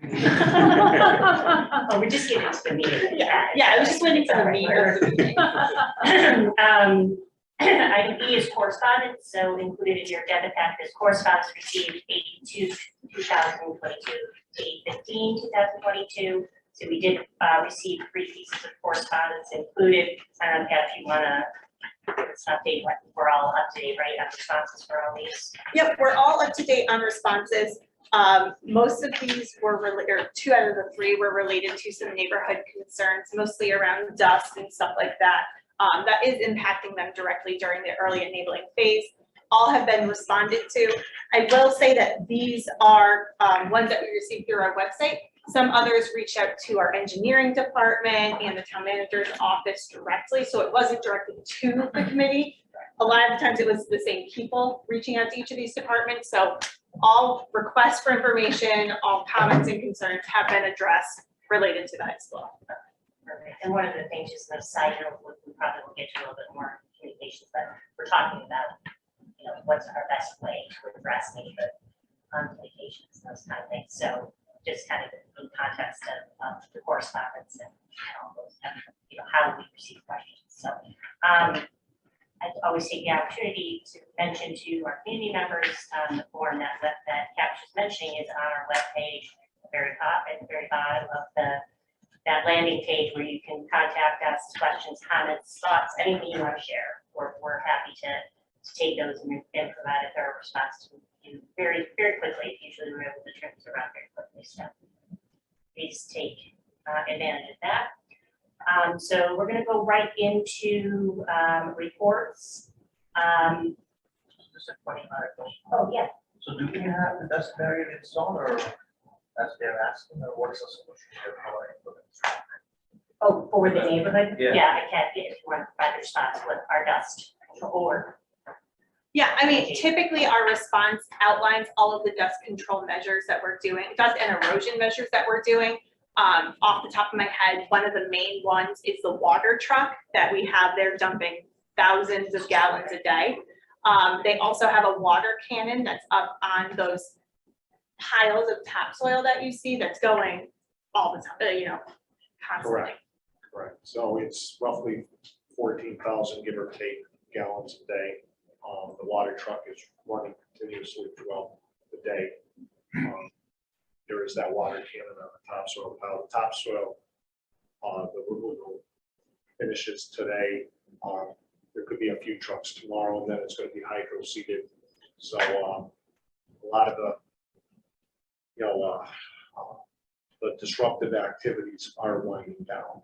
Oh, we're just getting to the meeting. Yeah, I was just waiting for the meeting. Item E is correspondence, so included in your agenda pack is correspondence received 8/2/2022 to 8/15/2022. So we did receive 3 pieces of correspondence included. I don't know, Pat, if you want to give us an update, what we're all up to date, right, on responses for all these? Yep, we're all up to date on responses. Most of these were related, or 2 out of the 3 were related to some neighborhood concerns, mostly around dust and stuff like that. That is impacting them directly during the early enabling phase. All have been responded to. I will say that these are ones that we received through our website. Some others reached out to our engineering department and the town manager's office directly, so it wasn't directed to the committee. A lot of the times it was the same people reaching out to each of these departments, so all requests for information, all comments and concerns have been addressed related to that as well. Perfect. And one of the things, just an aside, we probably will get to a little bit more communications, but we're talking about, you know, what's our best way to address neighborhood communications, those kind of things. So just kind of in context of the correspondence and all those, you know, how we receive questions. So I always take the opportunity to mention to our community members, the form that Cap was mentioning is on our webpage, at the very top, at the very bottom of that landing page where you can contact us, questions, comments, thoughts, anything you want to share. We're happy to take those and provide a thorough response to you very, very quickly. Usually we're able to turn this around very quickly. So please take advantage of that. So we're going to go right into reports. Just a question. Oh, yeah. So do we have the dust barrier installed, or as they're asking, or what's the solution they're providing for them? Oh, for the neighborhood? Yeah. Yeah, I can't get if you want to provide a response with our dust or. Yeah, I mean, typically our response outlines all of the dust control measures that we're doing, dust and erosion measures that we're doing. Off the top of my head, one of the main ones is the water truck that we have there dumping thousands of gallons a day. They also have a water cannon that's up on those piles of topsoil that you see that's going all the time, you know, constantly. Correct. So it's roughly 14,000, give or take, gallons a day. The water truck is running continuously throughout the day. There is that water cannon on the topsoil pile. The topsoil, the removal finishes today. There could be a few trucks tomorrow, and then it's going to be hydro seeded. So a lot of the, you know, the disruptive activities are winding down.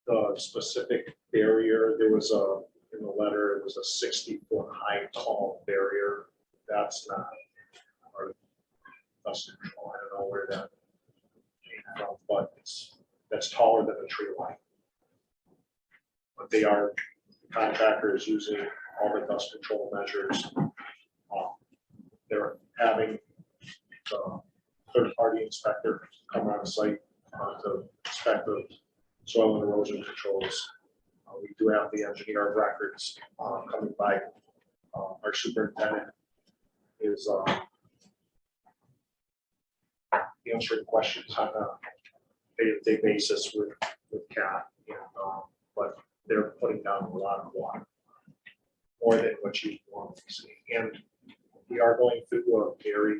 The specific barrier, there was in the letter, it was a 60-foot high tall barrier. That's not part of dust control. I don't know where that came from, but that's taller than a tree line. But they are, the contractor is using all the dust control measures. They're having the third-party inspector come on site to inspect the soil and erosion controls. We do have the engineer of records coming by. Our superintendent is answering questions on a day-to-day basis with Cat, and, but they're putting down a lot of water, more than what you normally see. And we are going through a very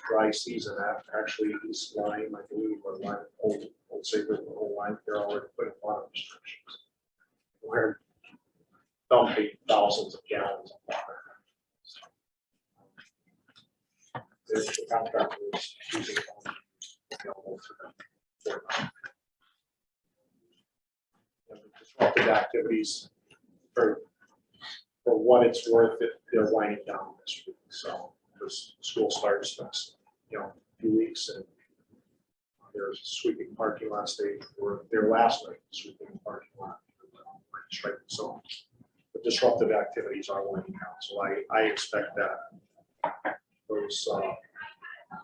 dry season. Actually, East Lyme, I believe, or Lyme, Old Saybrook, the whole line, they're already putting a lot of restrictions. We're dumping thousands of gallons of water. So, the contractor is using available to them. And the disruptive activities, for what it's worth, they're winding down this week. So because school starts next, you know, 2 weeks, and there's sweeping parking lot stage for their last night, sweeping parking lot. So the disruptive activities are winding down. So I expect that those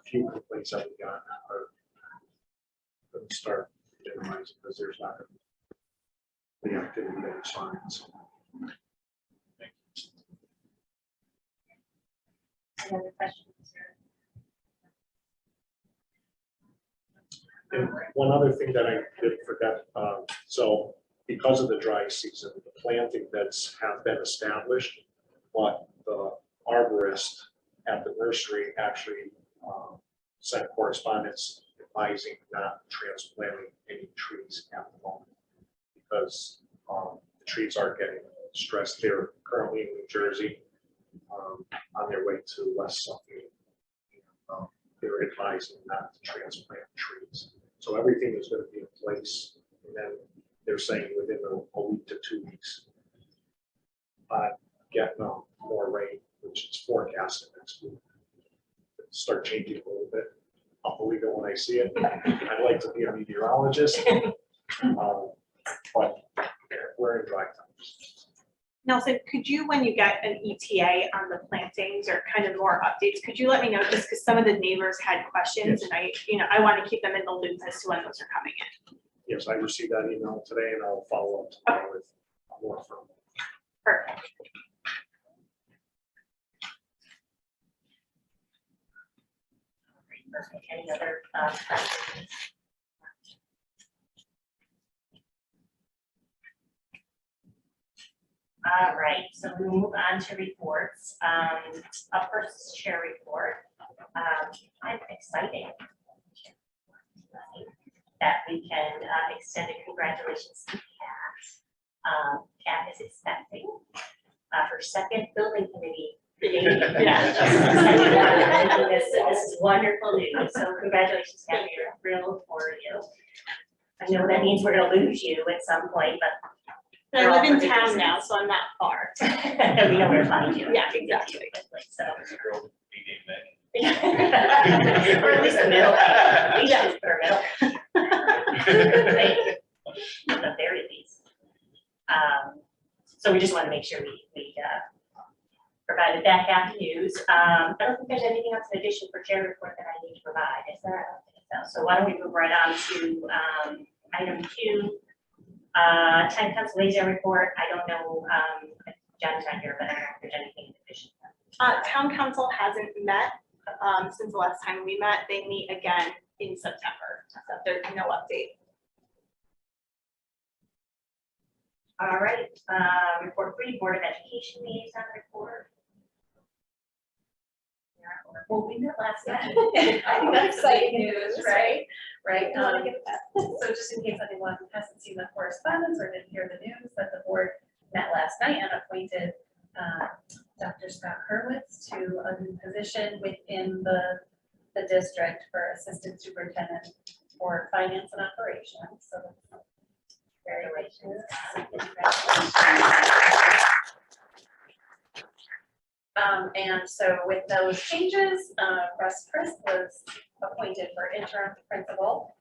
few complaints that we got are going to start minimizing, because there's not going to be the activity that we saw. So, thank you. Any other questions? And one other thing that I did forget, so because of the dry season, the planting beds have been established, but the arborist at the nursery actually sent correspondence advising not transplanting any trees at the moment because the trees are getting stressed. They're currently in New Jersey on their way to West Suffolk. They're advising not to transplant trees. So everything is going to be in place. And then they're saying within a week to 2 weeks, getting more rain, which is forecasted next week. Start changing a little bit. I'll believe it when I see it. I'd like to be a meteorologist, but we're in dry times. Nelson, could you, when you get an ETA on the plantings or kind of more updates, could you let me know, just because some of the neighbors had questions and I want to keep them in the loop as to when those are coming in. Yes, I received that email today and I'll follow up tomorrow with more from them. Perfect. Perfect. Any other questions? All right, so we move on to reports. Up first, chair report. I'm excited that we can extend a congratulations to Kat. Kat is expecting her second building committee. Yeah. This is wonderful news. So congratulations, Kat. We're thrilled for you. I know that means we're going to lose you at some point, but I live in town now, so I'm not far. we know where to find you. Yeah, exactly. So. There's a girl with a big Or at least the middle. We should put our middle. At the very least. So we just want to make sure we provided that happy news. I don't think there's anything else in addition for chair report that I need to provide. Is there? I don't think so. So why don't we move right on to item 2. Town council liaison report. I don't know, John's not here, but I don't know if there's anything in addition. Town council hasn't met since the last time we met. They meet again in September, so there's no update. All right, report 3, Board of Education liaison report. Well, we met last night. I think that's exciting news, right? Right. So just in case anyone hasn't seen the correspondence or didn't hear the news, that the board met last night and appointed Dr. Scott Hurwitz to a new position within the district for assistant superintendent for finance and operations. So congratulations. And so with those changes, Russ Chris was appointed for interim principal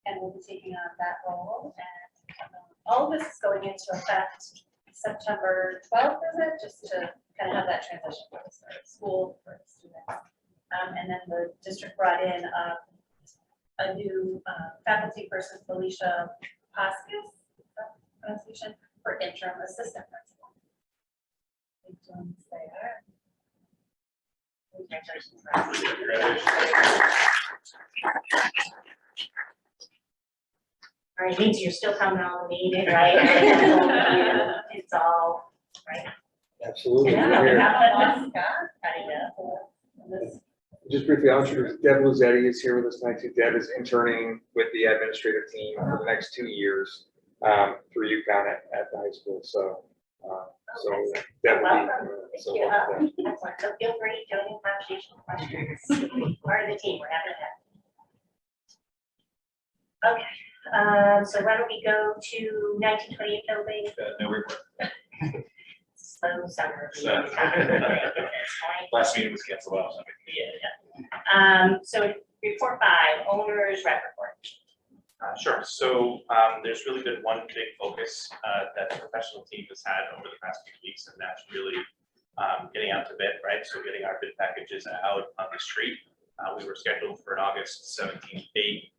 and will be taking on that role. And all of this is going into effect September 12th, is it? Just to kind of have that transition for the start of school for the students. And then the district brought in a new faculty person, Felicia Hoskins, pronunciation, for interim assistant principal. Congratulations. All right, means you're still coming on the meeting, right? It's all right. Absolutely. Yeah. We're here. Just briefly, I'll introduce Deb Luzetti is here with us tonight too. Deb is interning with the administrative team for the next 2 years through UConn at the high school. So, Deb will be. So, Excellent. So feel free to join in conversation questions. Part of the team, we're happy to have. Okay, so why don't we go to 1928 building? No report. Slow summer. So- Last meeting was canceled out. So report 5, owner's rep report. Sure. So there's really been one big focus that the professional team has had over the past few weeks, and that's really getting out to bid, right? So getting our bid packages out on the street. We were scheduled for an August 17th date.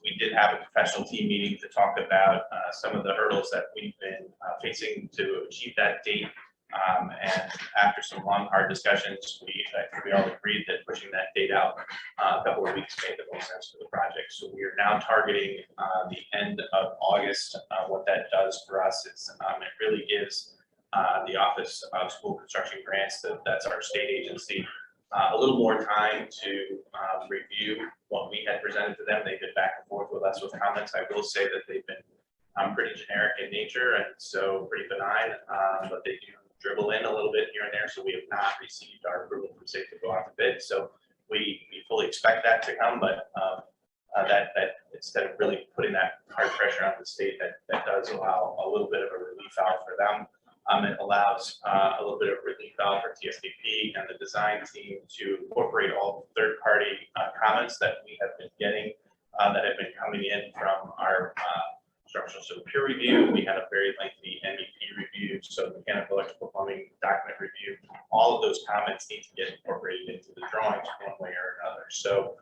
We did have a professional team meeting to talk about some of the hurdles that we've been facing to achieve that date. And after some long, hard discussions, I think we all agreed that pushing that date out a couple of weeks made the most sense for the project. So we are now targeting the end of August. What that does for us is it really gives the Office of School Construction Grants, that's our state agency, a little more time to review what we had presented to them. They've been back and forth with us with comments. I will say that they've been pretty generic in nature and so pretty benign, but they do dribble in a little bit here and there. So we have not received our approval from state to go out to bid. So we fully expect that to come, but that instead of really putting that hard pressure on the state, that does allow a little bit of a relief valve for them. It allows a little bit of relief valve for TSDP and the design team to incorporate all third-party comments that we have been getting that have been coming in from our structural civil peer review. We had a very lengthy MEP review, so mechanical, electrical, plumbing, document review. All of those comments need to get incorporated into the drawings one way or another. So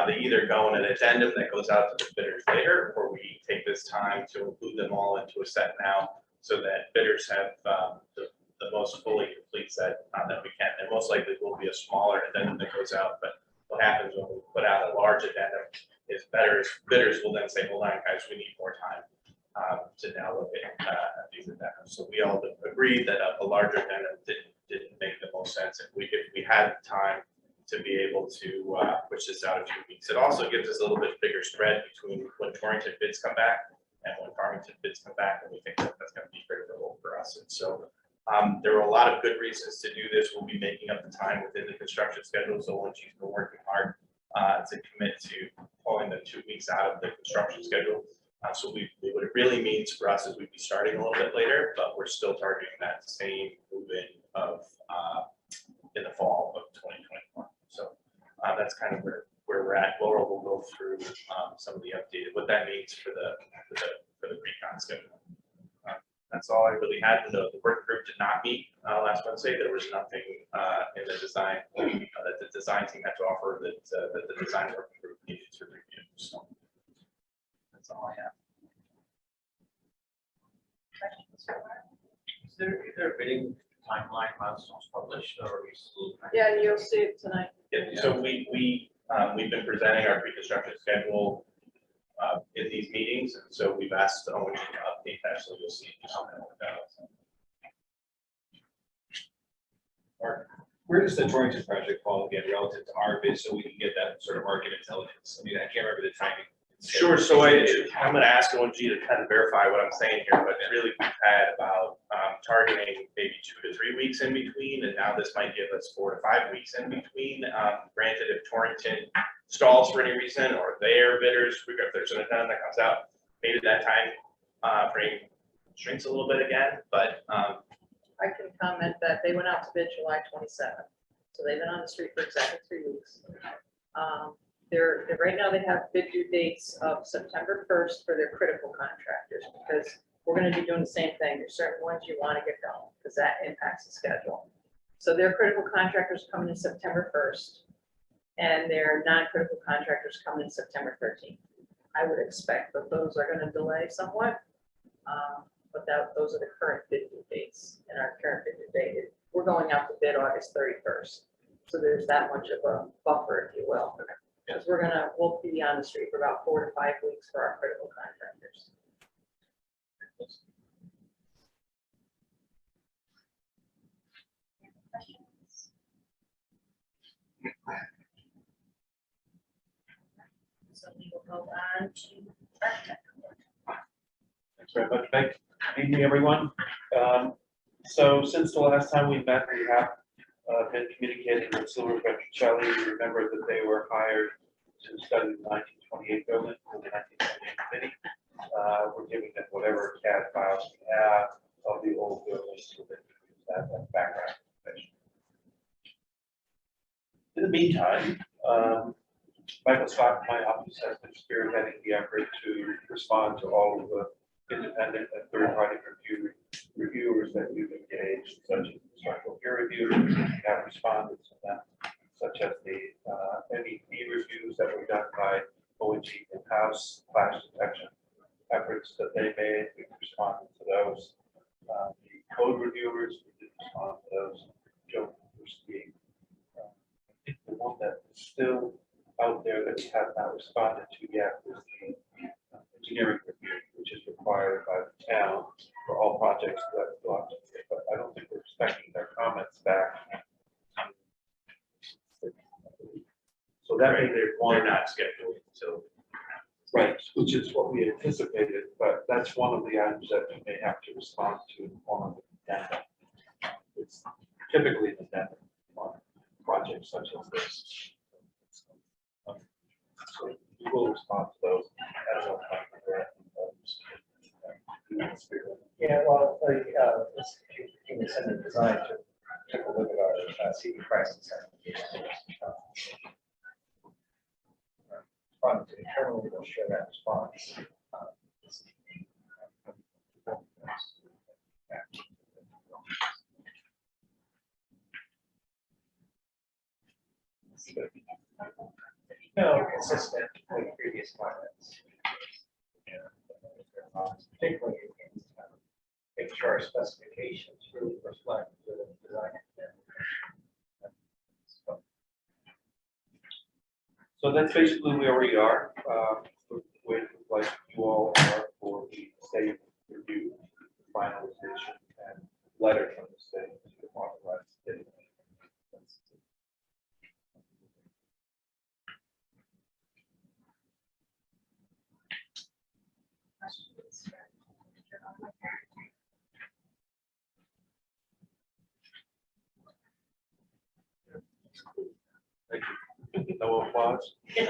they either go in an addendum that goes out to the bidders later, or we take this time to include them all into a set now, so that bidders have the most fully complete set that we can. And most likely will be a smaller addendum that goes out, but what happens when we put out a large addendum is bidders will then say, hold on, guys, we need more time to now look at these addendums. So we all agreed that a larger addendum didn't make the most sense. If we had time to be able to push this out a few weeks, it also gives us a little bit bigger spread between when Torrington bids come back and when Farmington bids come back, and we think that that's going to be critical for us. And so there were a lot of good reasons to do this. We'll be making up the time within the construction schedule. So once you've been working hard to commit to pulling the 2 weeks out of the construction schedule. So what it really means for us is we'd be starting a little bit later, but we're still targeting that same move-in of in the fall of 2021. So that's kind of where we're at. Laurel will go through some of the updated, what that means for the pre-con schedule. That's all I really had. The work group did not meet last Wednesday. There was nothing in the design that the design team had to offer that the design working group needed to review. So that's all I have. Is there a bidding timeline milestones published, or are we still? Yeah, you'll see it tonight. Yeah, so we've been presenting our pre-construction schedule in these meetings, and so we've asked Owen to update that, so you'll see how that worked out. Mark, where does the Torrington project fall again relative to our bid, so we can get that sort of market intelligence? I mean, I can't remember the timing. Sure, so I'm gonna ask ONG to kind of verify what I'm saying here, but really we've had about targeting maybe 2 to 3 weeks in between, and now this might give us 4 to 5 weeks in between. Granted, if Torrington stalls for any reason, or their bidders, if there's an addendum that comes out, maybe that time frame shrinks a little bit again, but I can comment that they went out to bid July 27th. So they've been on the street for exactly 3 weeks. Right now they have bid due dates of September 1st for their critical contractors, because we're going to be doing the same thing. There's certain ones you want to get going because that impacts the schedule. So their critical contractors coming in September 1st and their non-critical contractors coming in September 13th. I would expect that those are going to delay somewhat. But those are the current bid due dates, and our current bid due date, we're going out to bid August 31st. So there's that much of a buffer, if you will. Because we'll be on the street for about 4 to 5 weeks for our critical contractors. So we will go on to architect. Thanks very much, Meg. Good evening, everyone. So since the last time we met, we have been communicating with Silver Petrocelli. You remember that they were hired to study the 1928 building for the 1928 committee. We're giving them whatever CAD files we have of the old building so that we use that as background information. In the meantime, Michael Scott, my office, has been spearheading the effort to respond to all of the independent and third-party reviewers that we've engaged, such as structural peer review. We have responded to them, such as the MEP reviews that were done by ONG in-house clash detection efforts that they made. We've responded to those. The code reviewers, we did on those. Joe, Christie. I think the one that is still out there that we have not responded to yet is the engineering review, which is required by the town for all projects that go out. But I don't think we're expecting their comments back. So that may be They're one. not scheduled until. Right, which is what we anticipated, but that's one of the items that we may have to respond to in the form of an addendum. It's typically an addendum on projects such as this. So we will respond to those as a. Yeah, well, this, you can send a design to take a look at our CD pricing. Farmington internally will share that response. No, consistent with previous comments. Particularly make sure our specifications really reflect the design. So that's basically where we are, with like you all are for the state review, finalization, and letter from the state to authorize it. Thank you. No applause. If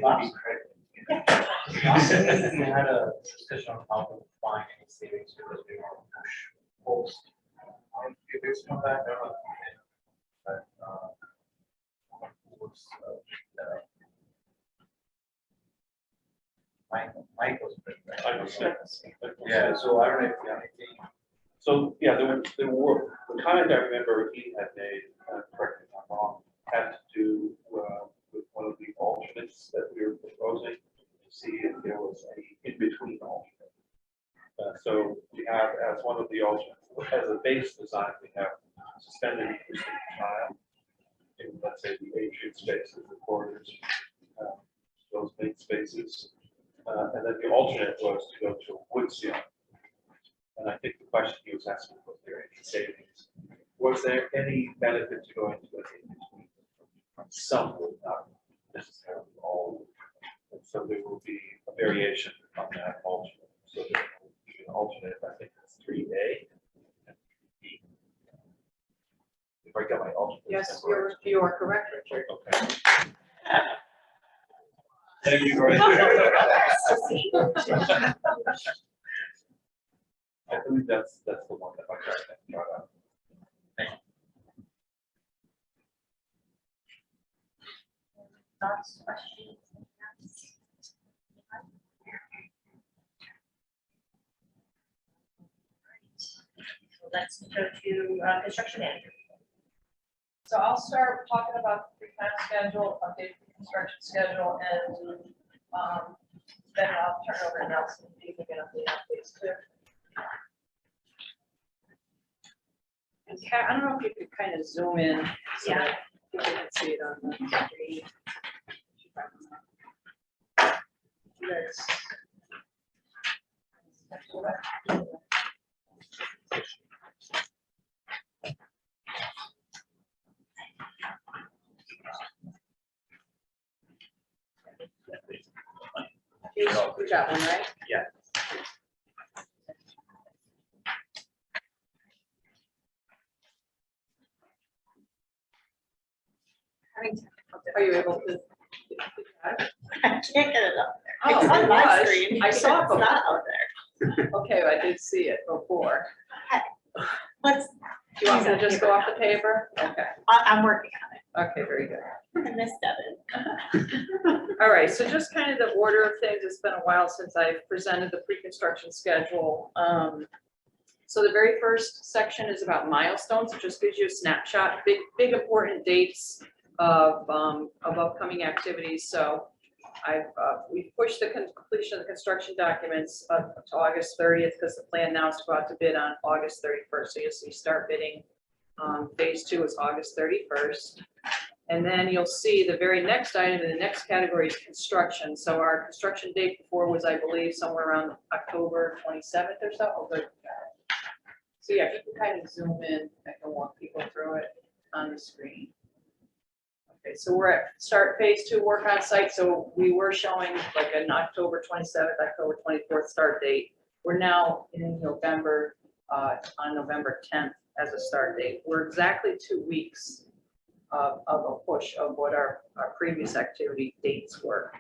I be correct. We had a discussion on how to find any savings because we want to push post. If it's come back, I don't know. But, Michael's. Yeah, so I don't know if you have anything. So, yeah, there were, the comment I remember he had made, correct me if I'm wrong, had to do with one of the alternates that we were proposing to see if there was any in-between alternate. So we have, as one of the alternates, as a base design, we have suspended acoustic tile in, let's say, the atrium spaces, the corridors, those main spaces. And then the alternate was to go to a wood ceiling. And I think the question he was asking, was there any savings? Was there any benefit to going to an in-between? Some would, not necessarily all. And so there will be a variation on that alternate. So there will be an alternate, I think it's 3A. And 3B. If I got my alternate. Yes, you are correct, Richard. Okay. Thank you very much. I believe that's the one that I got out. Thoughts, questions? So let's go to construction manager. So I'll start talking about the pre-con schedule, update the construction schedule, and then I'll turn over to Nelson, if you can get up the updates too. And Kat, I don't know if you could kind of zoom in. So Yeah. that you can see it on the screen. That's. You got one, right? Yeah. Are you able to? I can't get it up there. Oh, It's on it my was. screen. I saw it It's not out there. Okay, I did see it before. Let's, Do you want me to just go off the paper? Okay, I'm working on okay, very good. it. I missed Devin. All right, so just kind of the order of things. It's been a while since I've presented the pre-construction schedule. So the very first section is about milestones. It just gives you a snapshot, big important dates of upcoming activities. So we've pushed the completion of the construction documents up to August 30th, because the plan now is to go out to bid on August 31st. So you'll see start bidding. Phase 2 is August 31st. And then you'll see the very next item in the next category is construction. So our construction date before was, I believe, somewhere around October 27th or so. Oh, good. So yeah, if you can kind of zoom in, I can walk people through it on the screen. Okay, so we're at start phase 2 work on site. So we were showing like an October 27th, October 24th start date. We're now in November, on November 10th as a start date. We're exactly 2 weeks of a push of what our previous activity dates were.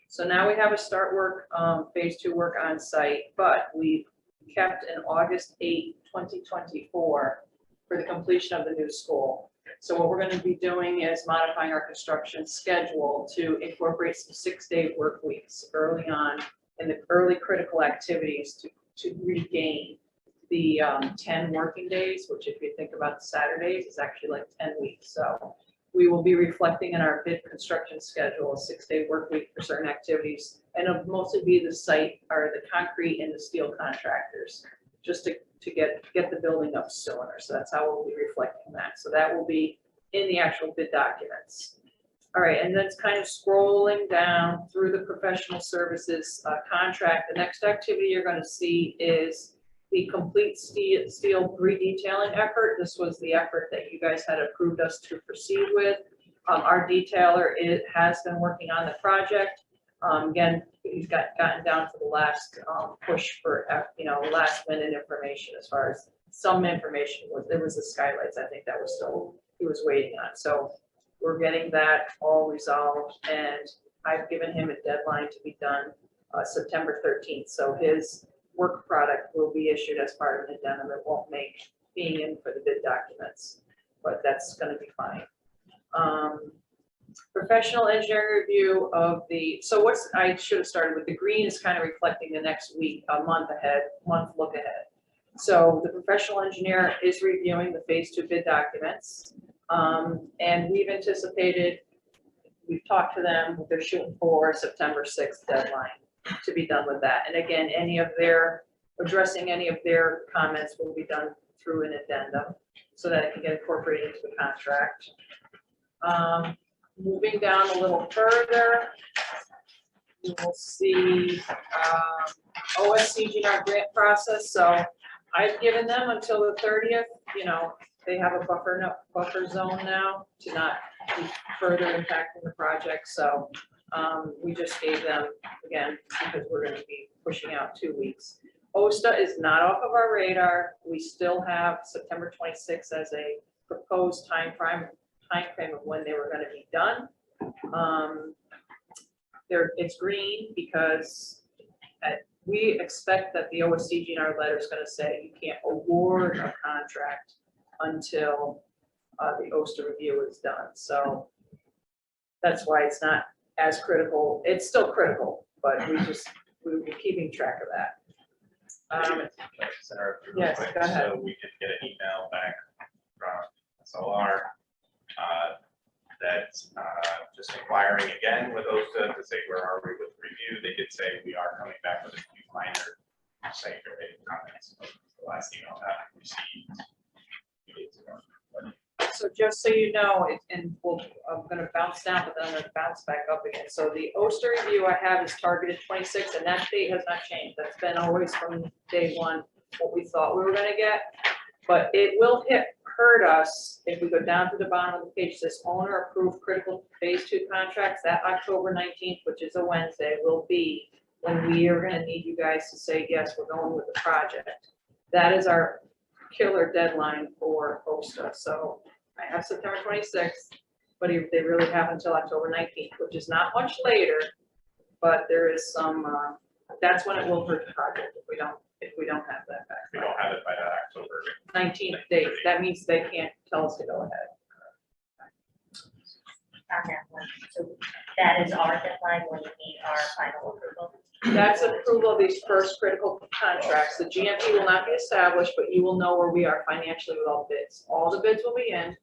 So now we have a start work, phase 2 work on site, but we kept an August 8, 2024 for the completion of the new school. So what we're going to be doing is modifying our construction schedule to incorporate some 6-day work weeks early on in the early critical activities to regain the 10 working days, which if you think about the Saturdays, is actually like 10 weeks. So we will be reflecting in our bid construction schedule, a 6-day work week for certain activities, and it'll mostly be the site or the concrete and the steel contractors, just to get the building up sooner. So that's how we'll be reflecting that. So that will be in the actual bid documents. All right, and then it's kind of scrolling down through the professional services contract. The next activity you're going to see is the complete steel redetailing effort. This was the effort that you guys had approved us to proceed with. Our detailer has been working on the project. Again, he's gotten down to the last push for last minute information as far as some information was. There was the skylights, I think that was still he was waiting on. So we're getting that all resolved, and I've given him a deadline to be done September 13th. So his work product will be issued as part of an addendum. It won't make being in for the bid documents, but that's going to be fine. Professional engineering review of the, so what's, I should have started with the green is kind of reflecting the next week, a month look ahead. So the professional engineer is reviewing the phase 2 bid documents. And we've anticipated, we've talked to them, they're shooting for September 6th deadline to be done with that. And again, addressing any of their comments will be done through an addendum so that it can get incorporated into the contract. Moving down a little further, you will see Osc Grant Process. So I've given them until the 30th. They have a buffer zone now to not be further impacting the project. So we just gave them, again, because we're going to be pushing out 2 weeks. OSTA is not off of our radar. We still have September 26th as a proposed time frame of when they were going to be done. It's green because we expect that the OSCGNR letter is going to say you can't award a contract until the OSTA review is done. So that's why it's not as critical. It's still critical, but we're keeping track of that. Yes, go ahead. So we did get an email back from SLR that's just inquiring again with OSTA to say where are we with the review. They did say we are coming back with a few minor site-related comments. The last email that we received 2 days ago. So just so you know, I'm going to bounce down, but then I'm going to bounce back up again. So the OSTA review I have is targeted 26, and that date has not changed. That's been always from day one what we thought we were going to get. But it will hurt us if we go down to the bottom of the page. This owner approved critical phase 2 contracts. That October 19th, which is a Wednesday, will be when we are going to need you guys to say yes, we're going with the project. That is our killer deadline for OSTA. So I have September 26th, but they really have until October 19th, which is not much later, but there is some, that's when it will hurt the project if we don't have that back. We don't have it by that October 19th date. That means they can't tell us to go ahead. On that one. So that is our deadline when we need our final approval. That's approval of these first critical contracts. The GMP will not be established, but you will know where we are financially with all the bids. All the bids will be in.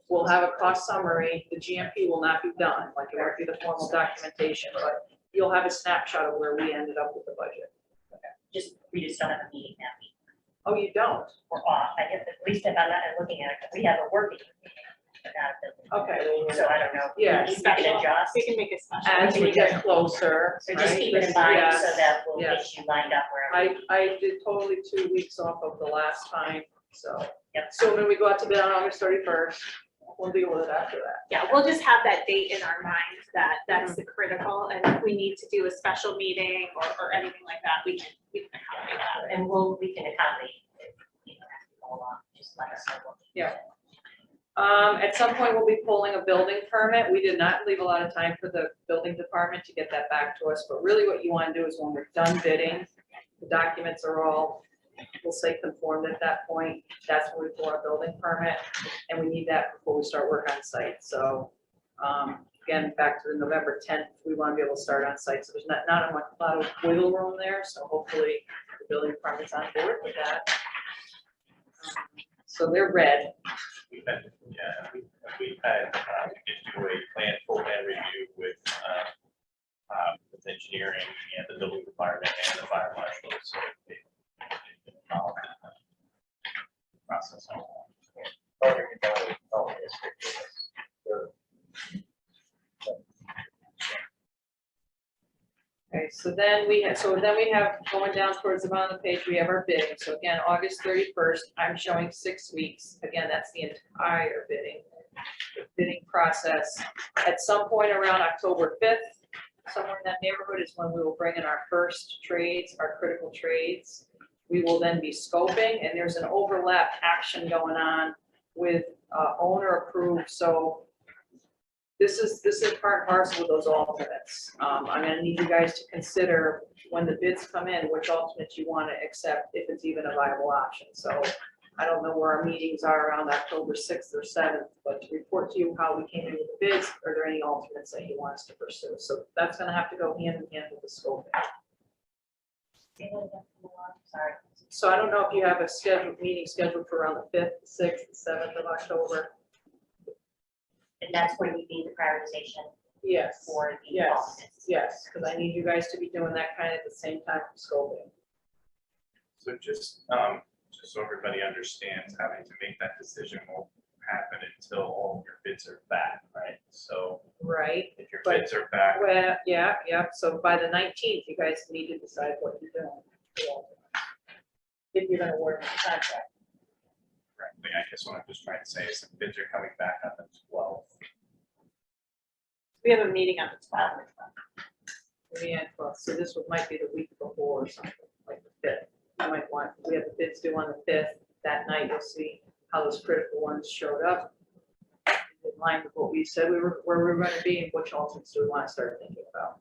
We'll have a cost summary. The GMP will not be done, like it won't be the formal documentation, but you'll have a snapshot of where we ended up with the budget. We just don't have a meeting that week. Oh, you don't? We're off. I guess at least if I'm not looking at it, we have a working meeting. But not a Okay. building. So I don't know. Yeah. We can adjust. We can make a special. As we get closer. So just right? keep it This- in mind yeah. so that we'll yeah. get you lined up wherever. I did totally 2 weeks off of the last time, so. Yep. So when we go out to bid on August 31st, we'll deal with it after that. Yeah, we'll just have that date in our minds that that's the critical, and if we need to do a special meeting or anything like that, we can accommodate that. And we can accommodate, if, you know, as we go along, just let us know. what we Yeah. At some point, we'll be pulling a building permit. We did not leave a lot of time for the building department to get that back to us, but really what you want to do is when we're done bidding, the documents are all, we'll say conformed at that point, that's when we pull our building permit, and we need that before we start work on site. So, again, back to the November 10th, we want to be able to start on site, so there's not a lot of wiggle room there, so hopefully the building department's on board with that. So they're red. We've had, we did do a full plan review with engineering and the building department and the fire marshal, so they followed that process. Okay, so then we have, going down towards the bottom of the page, we have our bidding. So again, August 31st, I'm showing 6 weeks. Again, that's the entire bidding process. At some point around October 5th, somewhere in that neighborhood is when we will bring in our first trades, our critical trades. We will then be scoping, and there's an overlap action going on with owner approved. So this is part and parcel with those alternates. I'm gonna need you guys to consider when the bids come in, which alternates you want to accept, if it's even a viable option. So I don't know where our meetings are around October 6th or 7th, but to report to you how we came in with the bids, are there any alternates that you want us to pursue? So that's gonna have to go hand in hand with the scoping. Sorry. So I don't know if you have a meeting scheduled for around the 5th, 6th, 7th of October. And that's where we need the prioritization Yes. for the. Yes, alternates. yes, because I need you guys to be doing that kind of at the same time for scoping. So just so everybody understands, having to make that decision won't happen until all of your bids are back, right? So Right. if your But- bids are back, Well, yeah, so by the 19th, you guys need to decide what you're doing. If you're gonna work on the contract. correctly, I guess what I'm just trying to say is the bids are coming back on the 12th. We have a meeting on the 12th. Yeah, well, so this might be the week before or something, like the 5th. You might want, we have the bids due on the 5th. That night, you'll see how those critical ones showed up. In line with what we said where we were gonna be and which alternates do we want to start thinking about.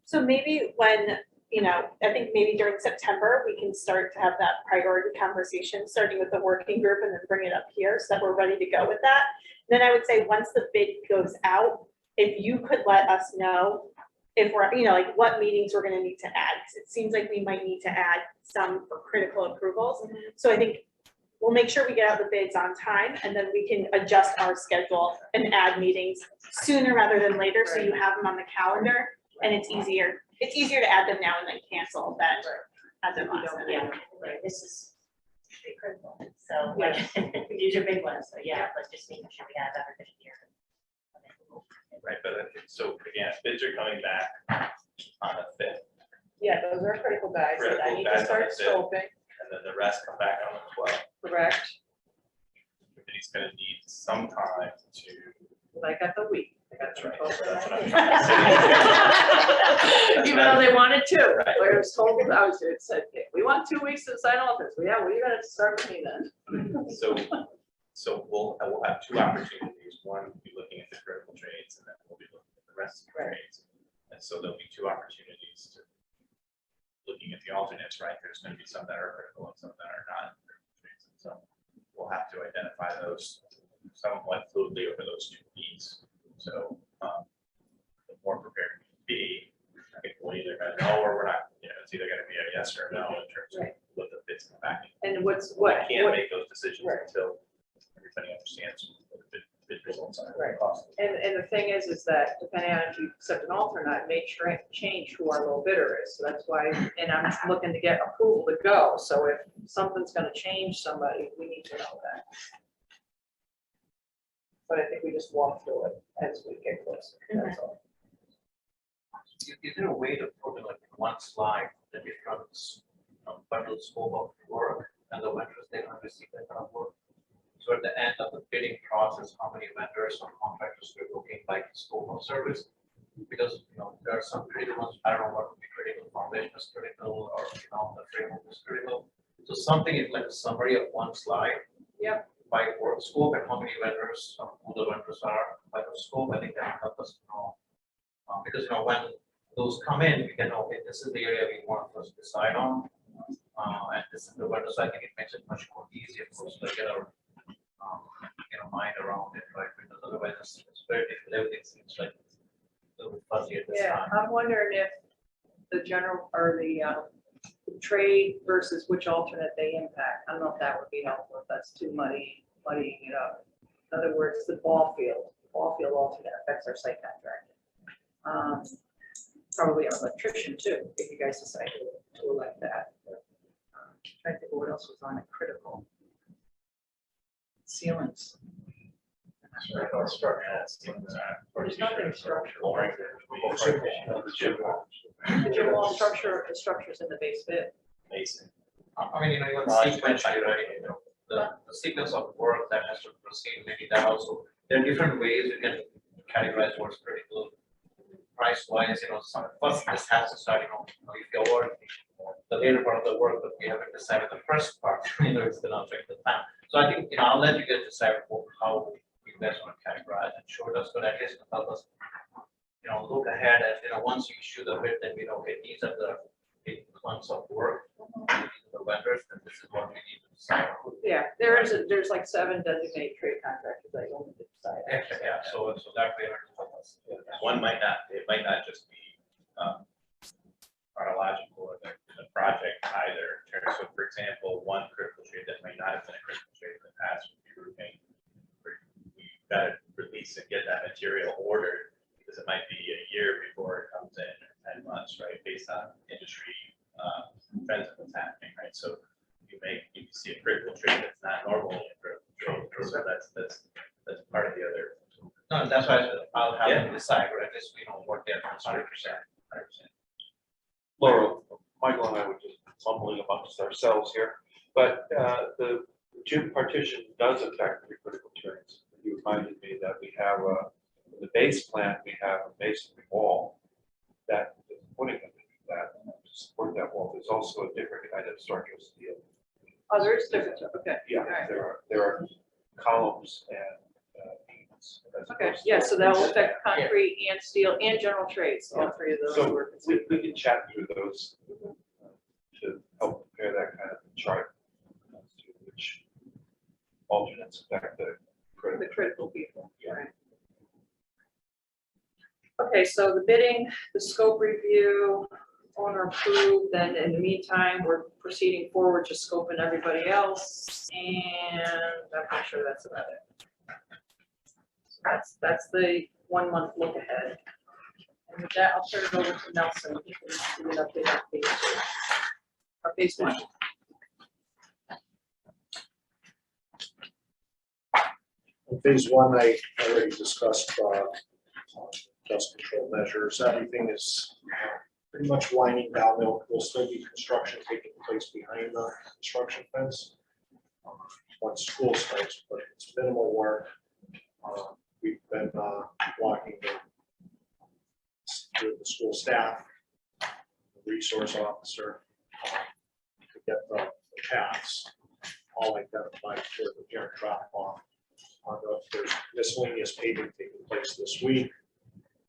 So maybe when, I think maybe during September, we can start to have that priority conversation, starting with the working group and then bring it up here so that we're ready to go with that. Then I would say, once the bid goes out, if you could let us know if we're, like what meetings we're gonna need to add, because it seems like we might need to add some for critical approvals. So I think we'll make sure we get out the bids on time, and then we can adjust our schedule and add meetings sooner rather than later, so you have them on the calendar, and it's easier to add them now and then cancel than add them last minute. Yeah, right, this is pretty critical, so like, these are big ones, so yeah, let's just make sure we have everybody here. Right, but so again, bids are coming back on the 5th, Yeah, those are critical guys that I Critical need guys to start on the scoping, and then the rest come back on the 12th. correct? Committee's gonna need some time to. But I got the week. I got That's the right, 12th. that's what I'm trying to say. Even though they wanted to, Right. I was told, it said, we want 2 weeks to sign off this. Well, yeah, well, you're gonna start with me then. So we'll have two opportunities. One, we'll be looking at the critical trades, and then we'll be looking at the rest of the Right. trades. And so there'll be two opportunities to looking at the alternates, right? There's gonna be some that are critical and some that are not. So we'll have to identify those somewhat fluidly over those 2 weeks. So the more prepared we be, I think we'll either gonna know or we're not, it's either gonna be a yes or a no in terms of Right. what the bids come back. And what's, I can't what, make those decisions Right. until everybody understands what the bid And the thing is that depending on if you accept an alternate, it may change who our low bidder is. So that's why, and I'm looking to get approval to go. So if something's gonna change somebody, we need to know that. But I think we just walk through it as we get closer, that's all. Is there a way to put it like in one slide, the different bundle scope of work and the vendors they want to receive that kind of work? So at the end of the bidding process, how many vendors or contractors we're looking like scope of service? Because, there are some critical ones, I don't know what would be critical, foundation is critical, or, the framework is critical. So something is like a summary of one slide. Yep. By work scope and how many vendors, who the vendors are, by the scope, I think that will help us know. Because, when those come in, we can know, okay, this is the area we want us to decide on. And this is the vendor, so I think it makes it much more easier for us to get our, mind around it, right? Because otherwise it's very difficult, everything seems like a little bit fuzzy at this Yeah, time. I'm wondering if the general or the trade versus which alternate they impact. I don't know if that would be helpful, if that's too muddying it up. In other words, the ball field alternate affects our site contractor. Probably our electrician too, if you guys decide to elect that. Trying to think of what else was on it critical. Ceilings. There's nothing structural. The gym wall. The gym wall structure, the structure's in the base bit. Basic. I mean, even sequentially, right, the sequence of work that has to proceed, maybe that also, there are different ways we can categorize what's critical. Price wise, first this has to start, if you award the later part of the work, but we haven't decided the first part, it's gonna affect the time. So I think, I'll let you guys decide how you guys want to categorize and show us, but at least help us, look ahead and, once you issue the bid, then we know, okay, these are the big months of work, these are the vendors, and this is what we need to decide on. Yeah, there's like 7 designated trade contractors that you only decide. Yeah, so that way, it'll help us. One might not, it might not just be chronological of the project either. So for example, one critical trade that might not have been a critical trade in the past would be roofing. We gotta release and get that material ordered because it might be a year before it comes in, or 10 months, right? Based on industry trends and what's happening, right? So you see a critical trade that's not normally a critical trade. So that's part of the other. No, that's why I'll have Yeah. to decide, or at least we don't work there for 100%. Laura, Michael and I were just fumbling amongst ourselves here, but the gym partition does affect the critical trades. You reminded me that we have in the base plan, we have a masonry wall that is putting that to support that wall. There's also a different kind of structural steel. Oh, there is difference, okay. Yeah, All right. there are columns and beams. as Okay, opposed to- yeah, so that will affect concrete and steel and general trades, all 3 of those. So were we can chat through those to help prepare that kind of chart as to which alternates affect the critical. The critical people, right? Okay, so the bidding, the scope review, owner approved, then in the meantime, we're proceeding forward to scoping everybody else, and I'm not sure that's about it. So that's the 1 month look ahead. And with that, I'll turn it over to Nelson. He can give an update on phase 2. Or phase 1. In phase 1, I already discussed dust control measures. Everything is pretty much winding down. There will still be construction taking place behind the construction fence once school starts, but it's minimal work. We've been walking with the school staff, the resource officer, to get the paths all identified for the parent drop off. There's miscellaneous paving taking place this week.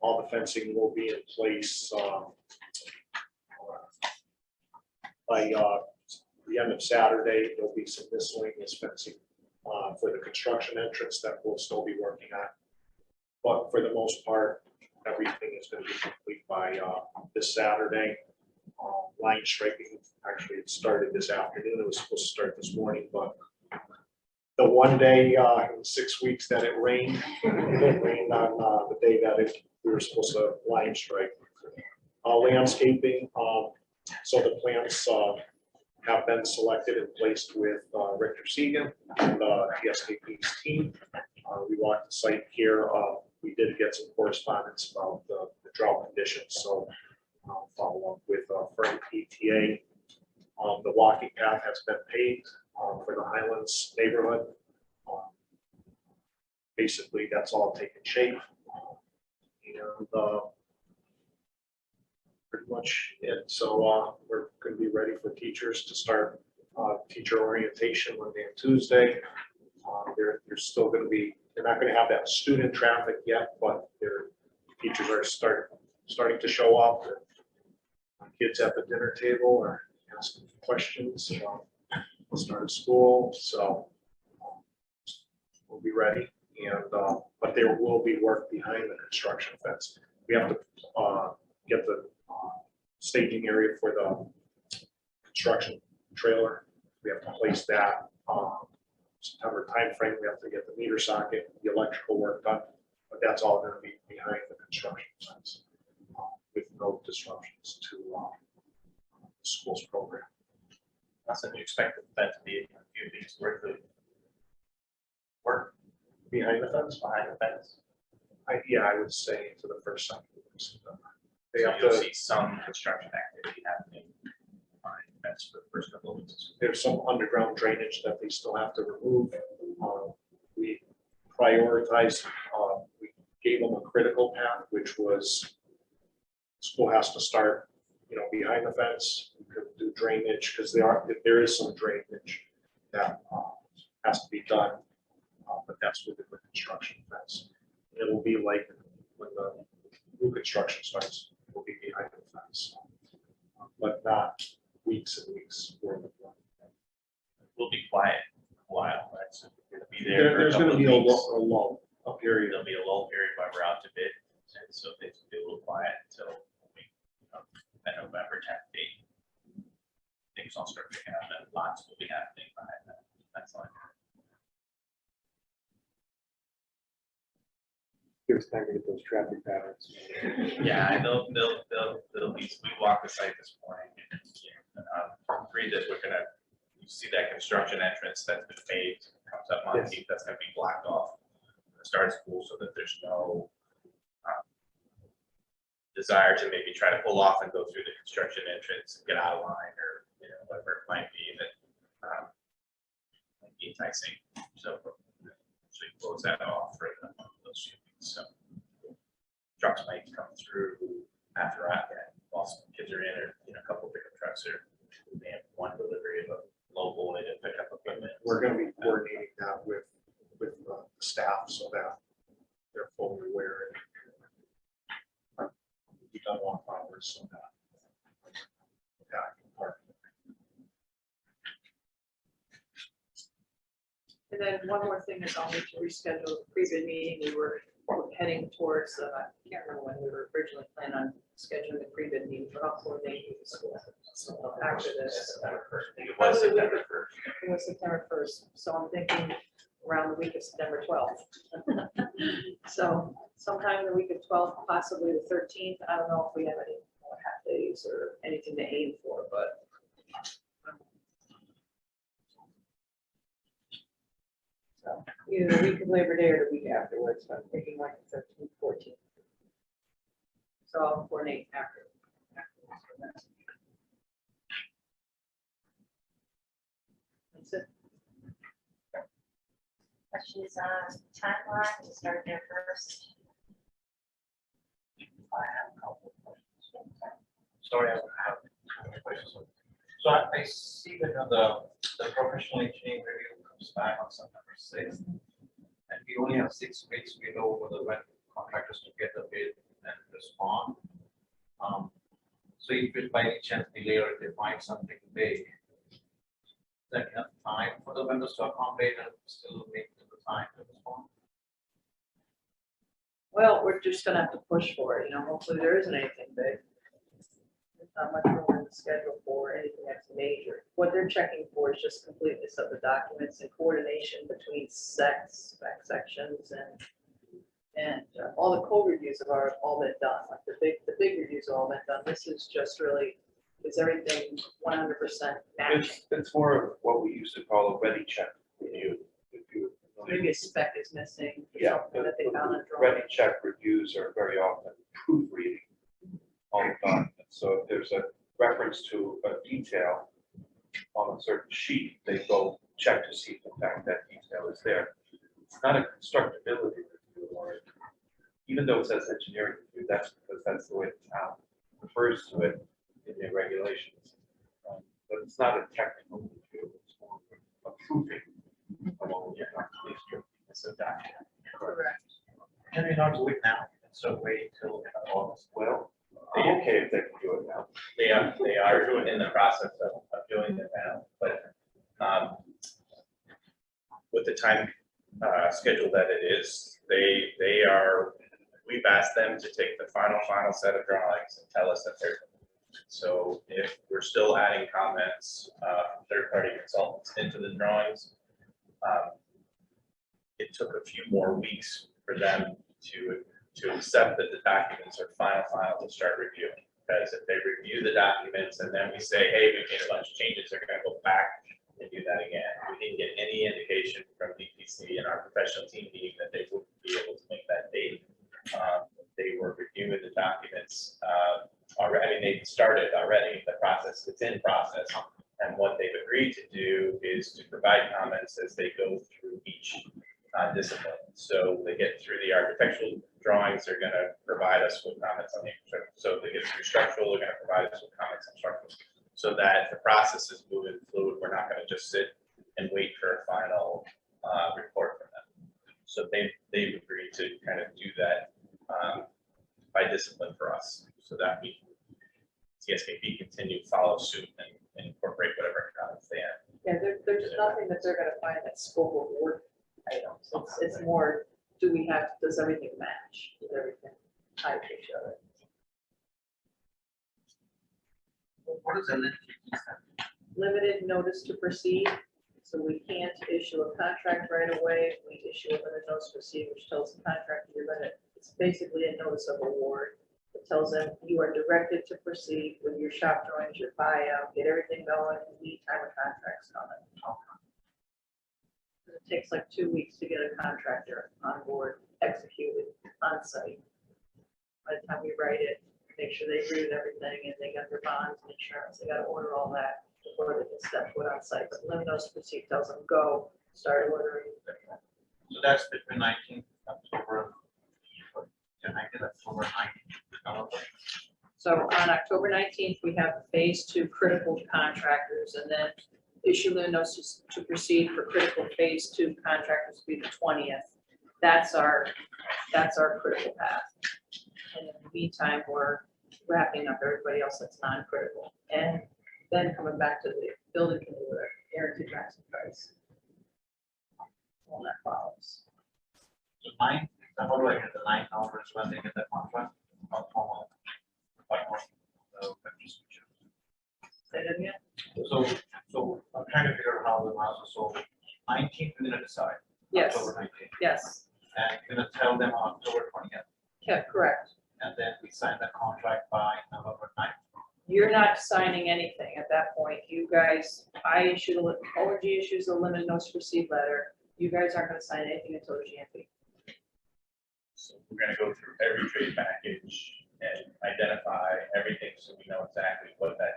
All the fencing will be in place by the end of Saturday. There'll be some miscellaneous fencing for the construction entrance that we'll still be working on. But for the most part, everything is going to be complete by this Saturday. Line striping, actually it started this afternoon. It was supposed to start this morning, but the one day in 6 weeks that it rained, it rained on the day that we were supposed to line strike. Landscaping, so the plants have been selected and placed with Richter Segan and TSKP's team. We walked the site here. We did get some correspondence about the drought conditions, so I'll follow up with Frank PTA. The walking path has been paved for the Highlands neighborhood. Basically, that's all taken shape. And pretty much it. So we're going to be ready for teachers to start teacher orientation Monday and Tuesday. They're still going to be, they're not going to have that student traffic yet, but their teachers are starting to show up. Kids at the dinner table are asking questions about the start of school, so we'll be ready. And but there will be work behind the construction fence. We have to get the staging area for the construction trailer. We have to place that September timeframe. We have to get the meter socket, the electrical work done, but that's all going to be behind the construction fence with no disruptions to the school's program. So you expect that to be a few weeks worth of work Behind the fence? behind the fence? Yeah, I would say to the first second. They So have you'll to, see some construction activity happening behind the fence for the first couple of weeks. there's some underground drainage that they still have to remove. We prioritized, we gave them a critical path, which was school has to start, behind the fence. We could do drainage because there is some drainage that has to be done, but that's within the construction fence. It will be like when the new construction starts, it will be behind the fence, but not weeks and weeks worth of work. We'll be quiet a while, right? So we're gonna be there for a There's couple going to of be a weeks. lull, a period. There'll be a lull period while we're out to bid, and so things will be a little quiet until we, that November 10th date. Things all start picking up, and lots will be happening behind that. That's like. Give us time to get those traffic patterns. Yeah, they'll be, we walked the site this morning, and agreed that we're gonna, you see that construction entrance that's been paved, comes up on Yes. Keith, that's gonna be blocked off. at the Start of school, so that there's no desire to maybe try to pull off and go through the construction entrance and get out of line, or, whatever it might be that might be enticing, so we close that off for those few weeks. So trucks might come through after while some kids are in, or a couple of pickup trucks are, they have one delivery of a local and a pickup equipment. We're going to be coordinating that with the staff so that they're fully aware and we don't want hours so that. Yeah, I can park. And then one more thing is I'll need to reschedule the pre-bid meeting. We were heading towards, I can't remember when we were originally planning on scheduling the pre-bid meeting, but I'll coordinate with the school. So after this, I think it was September 1st. it was September 1st, so I'm thinking around the week of September 12th. So sometime the week of 12th, possibly the 13th. I don't know if we have any more half days or anything to aim for, but so either the week of Labor Day or the week afterwards, but I'm thinking like the 13th, 14th. So I'll coordinate after. That's it. Questions on timeline to start their first? I have a couple of questions. Sorry, I have questions. So I see that the professional engineering review comes back on September 6th. And we only have 6 weeks window for the contractors to get the bid and respond. So if it by any chance delay or if they find something big, is that enough time for the vendors to accommodate and still make the time to respond? Well, we're just gonna have to push for it, hopefully there isn't anything big. There's not much room the schedule for anything that's major. What they're checking for is just completeness of the documents and coordination between spec sections and all the code reviews have all been done, like the big reviews have all been done. This is just really, is everything 100% matching? It's more of what we used to call a ready check review. If you Maybe a spec is missing, or Yeah, something that they found in a ready drawing. check reviews are very often proofreading all the documents. So if there's a reference to a detail on a certain sheet, they go check to see if in fact that detail is there. It's not a constructability review, or even though it says engineering review, that's because that's the way the town refers to it in their regulations. But it's not a technical review, it's more of a proofing of all the documents. So document. Correct. Can we not do it now, so wait till August? Well, I'm okay if they can do it now. They are in the process of doing it now, but with the time schedule that it is, we've asked them to take the final set of drawings and tell us that they're. So if we're still adding comments, third-party consultants into the drawings, it took a few more weeks for them to accept that the documents are final to start reviewing. Because if they review the documents and then we say, hey, we made a bunch of changes, they're gonna go back and do that again. We didn't get any indication from DPC and our professional team meeting that they would be able to make that date. They were reviewing the documents already. I mean, they started already, the process, it's in process. And what they've agreed to do is to provide comments as they go through each discipline. So they get through the architectural drawings, they're gonna provide us with comments on the infrastructure. So if they get through structural, they're gonna provide us with comments on structural. So that the process is moving fluid. We're not gonna just sit and wait for a final report from them. So they've agreed to kind of do that by discipline for us, so that we TSKP continue to follow suit and incorporate whatever comments they have. Yeah, there's nothing that they're gonna find that scope of work items. It's more, does everything match? Does everything tie to each other? What is the Limited notice to proceed, so we can't issue a contract right away. We issue a limited notice to proceed, which tells the contractor it's basically a notice of award. It tells them you are directed to proceed with your shop drawings, your buyout, get everything going, lead time of contracts coming. It takes like 2 weeks to get a contractor on board, executed on site. By the time we write it, make sure they agree with everything and they got their bonds and insurance, they gotta order all that before they can step foot on site. But limit notice to proceed tells them go, start ordering. So that's between 19th October and 19th October 19th. So on October 19th, we have phase 2 critical contractors, and then issue the notice to proceed for critical phase 2 contractors will be the 20th. That's our critical path. And in the meantime, we're wrapping up everybody else that's non-critical. And then coming back to the building committee with our guaranteed maximum price. All that follows. So 9th, how do I get the 9th hours when they get the contract? Say that again? So I'm trying to figure out how the process, so 19th, we're gonna decide. Yes, October 19th, yes, and we're gonna tell them on October 20th, yeah, correct. and then we sign the contract by November 9th. You're not signing anything at that point. You guys, ORG issues a limited notice to proceed letter. You guys aren't gonna sign anything until the GMP. So we're gonna go through every trade package and identify everything, so we know exactly what that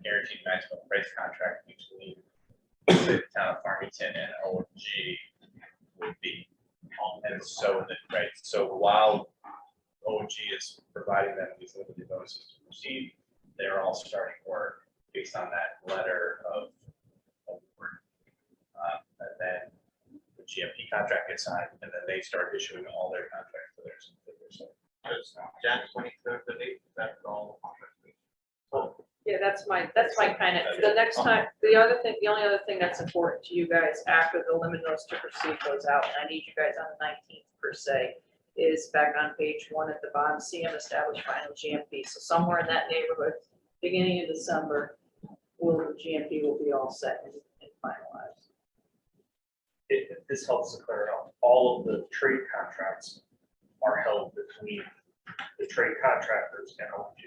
guaranteed maximum price contract between the town of Farmington and ORG would be. And so so while ORG is providing them these limited notices to proceed, they're all starting work based on that letter of award. And then the GMP contract gets signed, and then they start issuing all their contracts to their subsidiaries. It's Jan 23rd, the date, that's all contract. Yeah, that's my kind of, the next time, the only other thing that's important to you guys after the limit notice to proceed goes out, and I need you guys on the 19th per se, is back on page 1 at the bottom, CM established final GMP. So somewhere in that neighborhood, beginning of December, the GMP will be all set and finalized. If this helps to clear it up, all of the trade contracts are held between the trade contractors and ONG.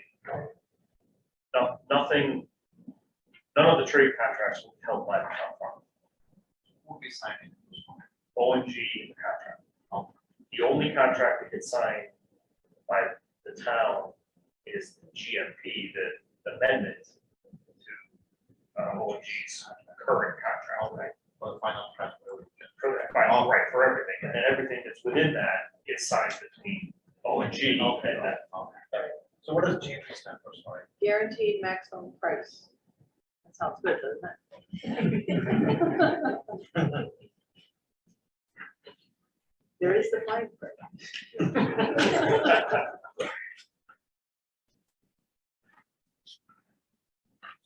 No, nothing, none of the trade contracts will be held by the town farm. We'll be signing. ONG contract. The only contract that gets signed by the town is the GMP, the amendment to ONG's current contract, right? For the final contract. For everything, and then everything that's within that gets signed between ONG and that. So what does GMP stand for, sorry? Guaranteed maximum price. That sounds good, doesn't it? There is the fine print.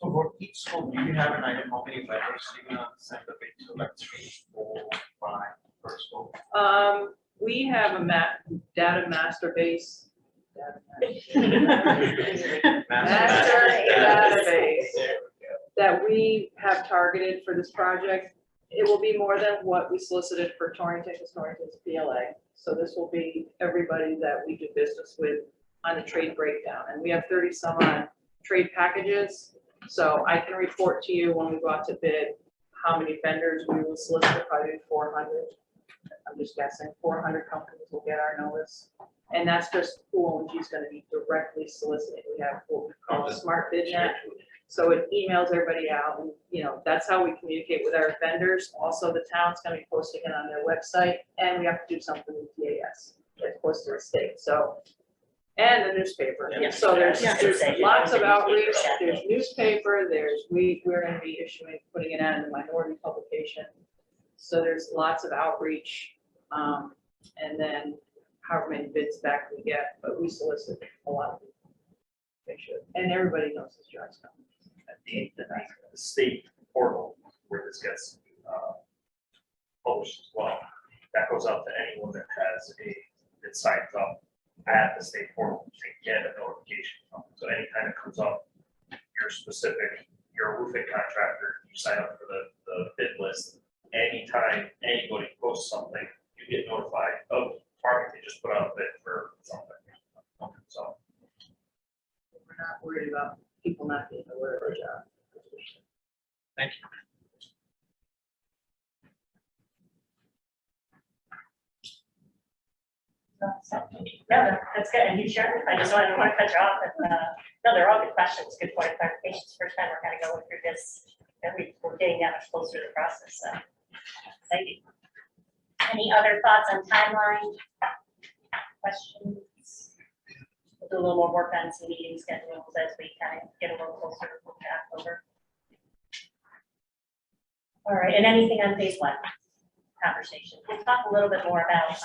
So for each school, do you have an idea how many letters you're gonna send the big to, like 3, 4, 5 per school? We have a data master base. Master database that we have targeted for this project. It will be more than what we solicited for Torrington, because Torrington's PLA. So this will be everybody that we do business with on the trade breakdown. And we have 30 some odd trade packages. So I can report to you when we go out to bid, how many vendors we will solicit, probably 400. I'm just guessing, 400 companies will get our notice. And that's just who ONG is gonna be directly soliciting. We have what we call a smart bid net. So it emails everybody out, and, you know, that's how we communicate with our vendors. Also, the town's gonna be posting it on their website, and we have to do something with DAS, it's posted to the state, so. And the newspaper, Yeah. so there's Yeah. lots of outreach, there's newspaper, we're gonna be putting it out in the minority publication. So there's lots of outreach, and then however many bids back we get, but we solicit a lot of people. Make sure, and everybody knows this job's coming. The state portal where this gets published as well, that goes out to anyone that that signs up at the state portal to get a notification from it. So anytime it comes up, you're a roofing contractor, you sign up for the bid list, anytime anybody posts something, you get notified, oh, Farmington just put out a bid for something. So. We're not worried about people not being aware of our job. Thank you. No, that's good, and you sure, I just wanted to cut you off, but, no, they're all good questions, good point of clarifications, first time we're kind of going through this, and we're getting that much closer to the process, so. Exciting. Any other thoughts on timeline? Questions? We'll do a little more work on some meeting schedules as we kind of get a little closer to October. All right, and anything on phase 1 conversation? We'll talk a little bit more about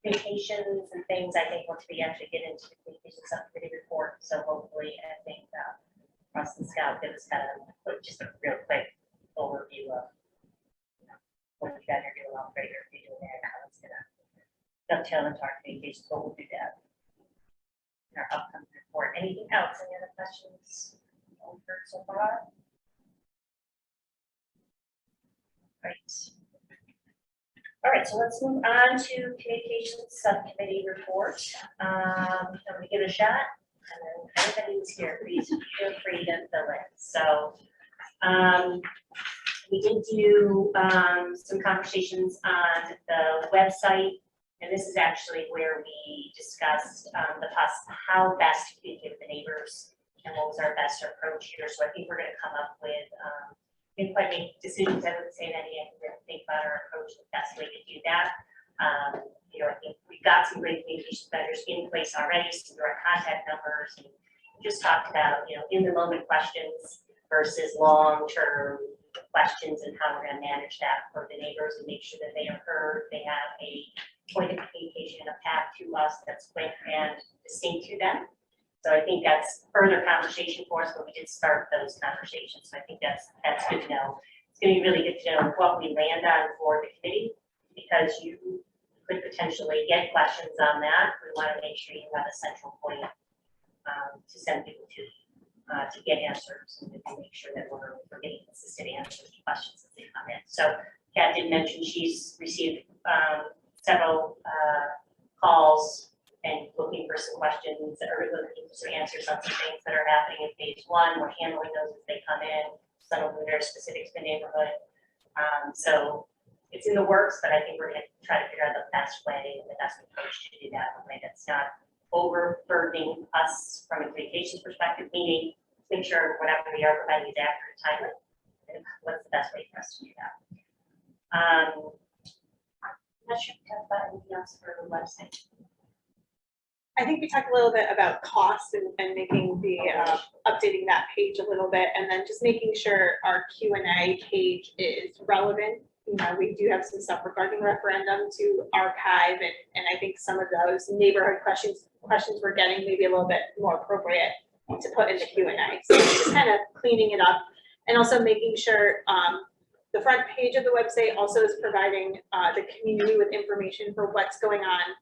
vacations and things, I think, once we actually get into the communication subcommittee report. So hopefully, I think Russ and Scott give us kind of just a real quick overview of what you guys are doing all great, or if you're doing there, and how it's gonna dovetail into our communications, but we'll do that in our upcoming report. Anything else? Any other questions over so far? Right. All right, so let's move on to communications subcommittee report. I'm gonna give it a shot, and then anybody who's here, please feel free to fill in. So we did do some conversations on the website, and this is actually where we discussed how best to communicate with the neighbors and what was our best approach here. So I think we're gonna come up with didn't quite make decisions, I would say that yet, to think about our approach, the best way to do that. You know, I think we've got some great communication vendors in place already, some direct contact numbers, and we just talked about, you know, in the moment questions versus long-term questions and how we're gonna manage that for the neighbors and make sure that they are heard, they have a point of communication, a path to us that's quick and distinct to them. So I think that's further conversation for us, but we did start those conversations. So I think that's good to know. It's gonna be really good to know what we land on for the committee, because you could potentially get questions on that. We wanna make sure you have a central point to send people to. to get answers and to make sure that we're getting consistent answers to questions as they come in. So Kat did mention she's received several calls and looking for some questions or looking for some answers on some things that are happening in phase one. We're handling those as they come in. Some of them are specific to the neighborhood. So it's in the works, but I think we're gonna try to figure out the best way and the best approach to do that in a way that's not overburdening us from a communications perspective, meaning make sure whatever we are providing is accurate, timely, and what's the best way for us to do that. I'm not sure if we talked about anything else for the website. I think we talked a little bit about cost and making the, updating that page a little bit, and then just making sure our Q&A page is relevant. You know, we do have some stuff regarding referendum to archive, and I think some of those neighborhood questions we're getting maybe a little bit more appropriate to put in the Q&A. So just kind of cleaning it up, and also making sure the front page of the website also is providing the community with information for what's going on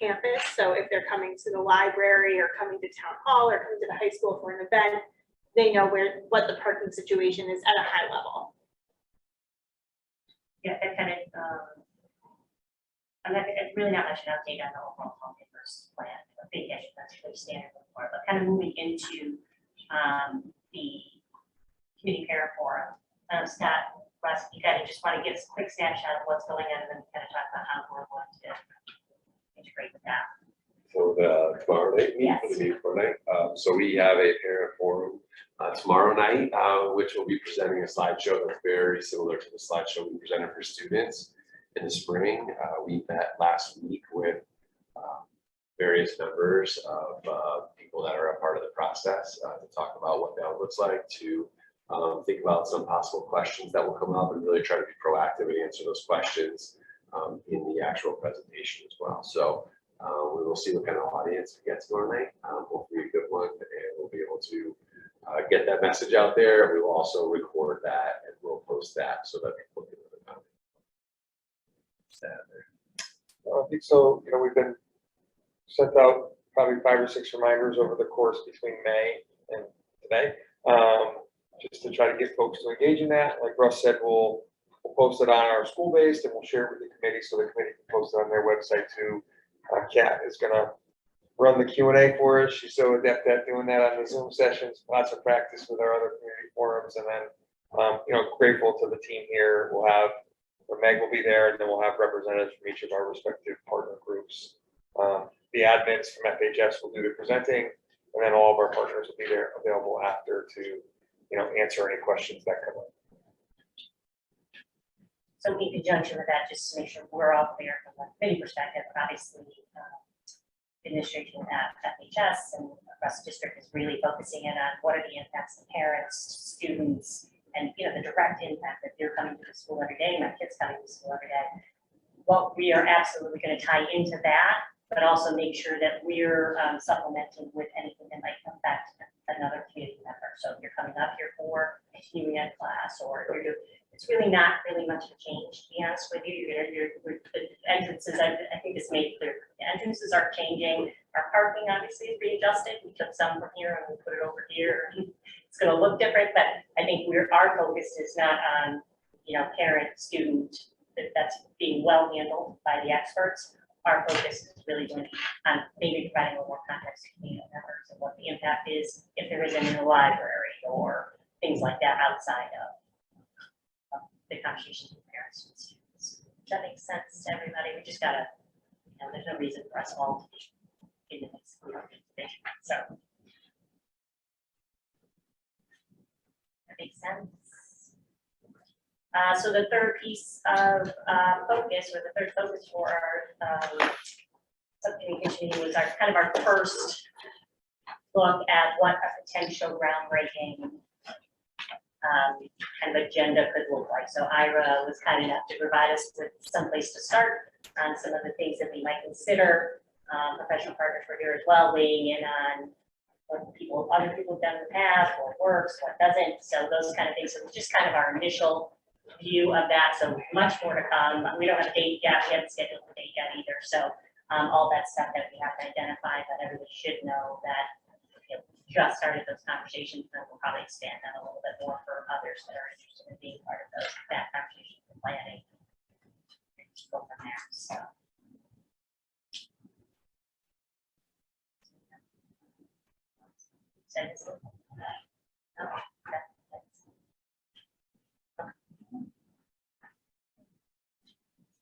campus. So if they're coming to the library or coming to town hall or coming to the high school for an event, they know what the parking situation is at a high level. Yeah, that kind of, I'm really not much an update on the overall home papers plan. I think that's pretty standard before, but kind of moving into the community parent forum. Scott, Russ, you kind of just want to give us a quick snapshot of what's going on and then kind of talk about how we're going to integrate with that. For the tomorrow night meeting, Yes. for the meeting tomorrow night. So we have a parent forum tomorrow night, which will be presenting a slideshow that's very similar to the slideshow we presented for students in the spring. We met last week with various members of people that are a part of the process to talk about what that looks like, to think about some possible questions that will come up and really try to be proactive and answer those questions in the actual presentation as well. So we will see what kind of audience we get tomorrow night. Hopefully a good one, and we'll be able to get that message out there. We will also record that and we'll post that so that people can really comment. I think so, you know, we've been sent out probably 5 or 6 reminders over the course between May and today, just to try to get folks to engage in that. Like Russ said, we'll post it on our school-based and we'll share it with the committee so the committee can post it on their website too. Kat is gonna run the Q&A for us. She's so adept at doing that on the Zoom sessions, lots of practice with our other community forums. And then, you know, grateful to the team here. We'll have, Meg will be there, and then we'll have representatives from each of our respective partner groups. The admins from FHS will do the presenting, and then all of our partners will be there available after to, you know, answer any questions that come up. So in conjunction with that, just to make sure we're all clear from a committee perspective, obviously, administration at FHS and across the district is really focusing in on what are the impacts to parents, students, and, you know, the direct impact that they're coming to the school every day, my kids coming to school every day. Well, we are absolutely going to tie into that, but also make sure that we're supplementing with anything that might affect another community member. So if you're coming up here for a continuing ed class, or you're doing, it's really not really much of a change, to be honest with you. The entrances, I think it's made clear. The entrances are changing. Our parking obviously is readjusted. We took some from here and we put it over here. It's going to look different, but I think our focus is not on, you know, parent, student, that's being well handled by the experts. Our focus is really going to be on maybe providing a little more context to community members and what the impact is if there isn't in the library or things like that outside of the conversations with parents and students. Does that make sense to everybody? We just gotta, you know, there's no reason for us all to be in the mix of information. So that makes sense. So the third piece of focus, or the third focus for our subcommittee was our kind of our first look at what a potential groundbreaking kind of agenda could look like. So Ira was kind enough to provide us with some place to start on some of the things that we might consider. Professional partners were here as well, weighing in on what other people have done in the past, what works, what doesn't. So those kind of things. So just kind of our initial view of that. So much more to come. We don't have a date yet. We haven't scheduled a date yet either. So all that stuff that we have to identify, that everybody should know that, you know, just started those conversations, and we'll probably expand that a little bit more for others that are interested in being part of that conversation and planning. Go from there, so. So this is- oh,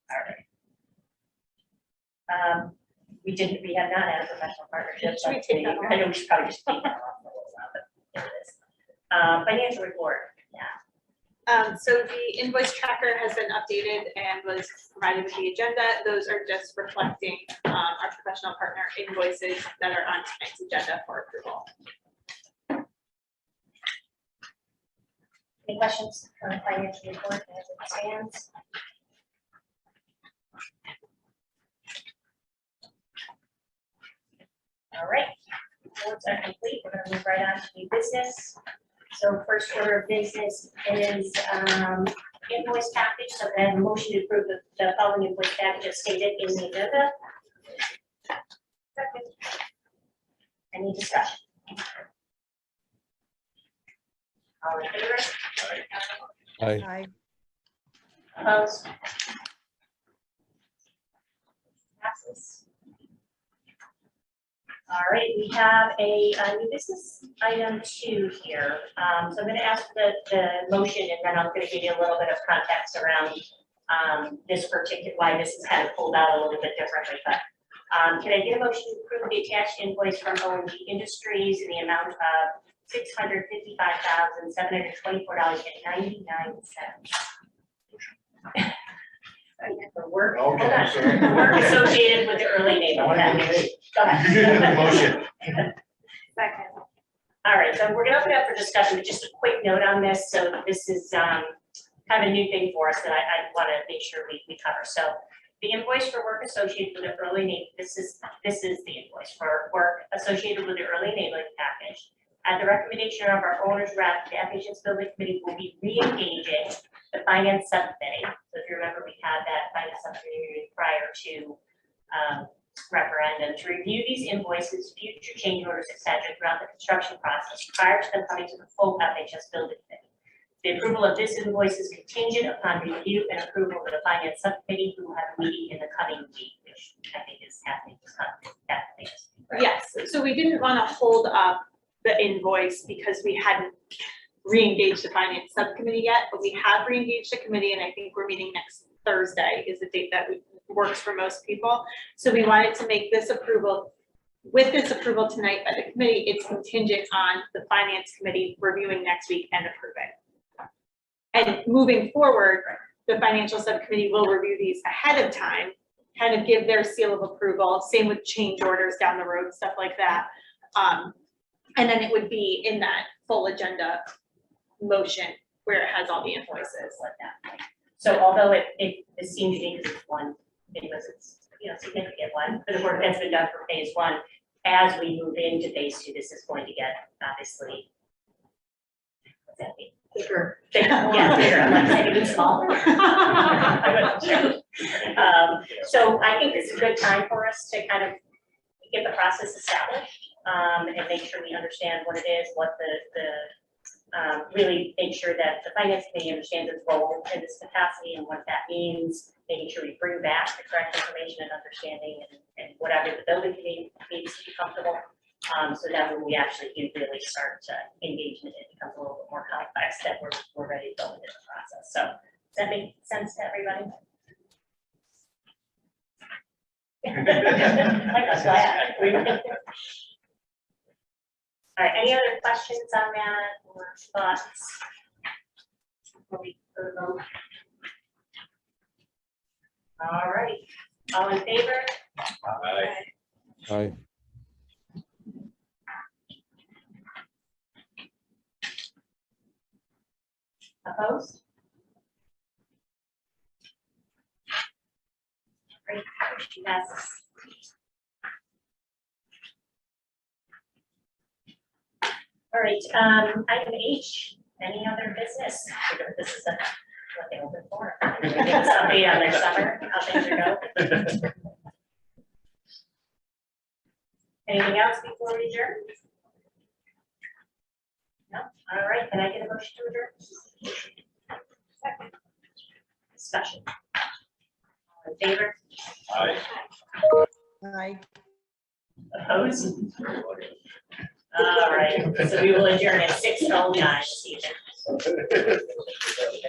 all right. We have not had a professional partnership. Should we take that off? I know we should probably just take that off for a little while, but there it is. Financial report, yeah. So the invoice tracker has been updated and was provided with the agenda. Those are just reflecting our professional partner invoices that are on tonight's agenda for approval. Any questions on the financial report as it stands? All right, reports are complete. We're gonna move right on to new business. So first order of business is invoice package. So I have a motion to approve the following invoice package as stated in the agenda. Second. Any discussion? All in favor? Aye. Opposed? Passes. All right, we have a new business item 2 here. So I'm going to ask the motion, and then I'm going to give you a little bit of context around this particular, why this is kind of pulled out a little bit differently. But can I get a motion to approve the attached invoice from ONG Industries in the amount of $655,724.99? For work, hold Okay, on. sorry. For work associated with the early enablement package. Go ahead. Motion. Second. All right, so we're gonna open it up for discussion, but just a quick note on this. So this is kind of a new thing for us that I want to make sure we cover. So the invoice for work associated with the early enablement, this is the invoice for work associated with the early enablement package. At the recommendation of our owner's rep, the Applications Building Committee will be re-engaging the finance subcommittee. So if you remember, we had that finance subcommittee prior to referendum to review these invoices, future change orders, et cetera, throughout the construction process prior to them coming to the full FHS Building Committee. The approval of this invoice is contingent upon review and approval of the finance subcommittee, who will have a meeting in the coming week, which I think is happening this month. Yes, so we didn't want to hold up the invoice because we hadn't re-engaged the finance subcommittee yet, but we have re-engaged the committee, and I think we're meeting next Thursday is the date that works for most people. So we wanted to make this approval, with this approval tonight by the committee, it's contingent on the finance committee reviewing next week and approving. And moving forward, the financial subcommittee will review these ahead of time, kind of give their seal of approval, same with change orders down the road, stuff like that. And then it would be in that full agenda motion where it has all the invoices like that. So although it seems unique as one, because it's, significant one, for the work that's been done for phase 1, as we move into phase 2, this is going to get obviously. What's that mean? Bigger. Bigger, yeah, bigger. I'm not saying it's smaller. So I think this is a good time for us to kind of get the process established, and make sure we understand what it is, what really make sure that the finance committee understands its role in this capacity and what that means, making sure we bring back the correct information and understanding and whatever the building committee needs to be comfortable. So that when we actually do really start to engage in it, it becomes a little bit more complex, that we're ready to go into the process. So does that make sense to everybody? I'm glad. All right, any other questions on that or thoughts? Before we go to vote? All right, all in favor? Aye. Opposed? Great, motion passes. All right, item H, any other business? This is what they open for. Somebody on their summer, how things are going. Anything else before we adjourn? No? All right, can I get a motion to adjourn? Second. Discussion. All in favor? Aye. Aye. Opposed? All right, so we will adjourn at 6:09 this evening.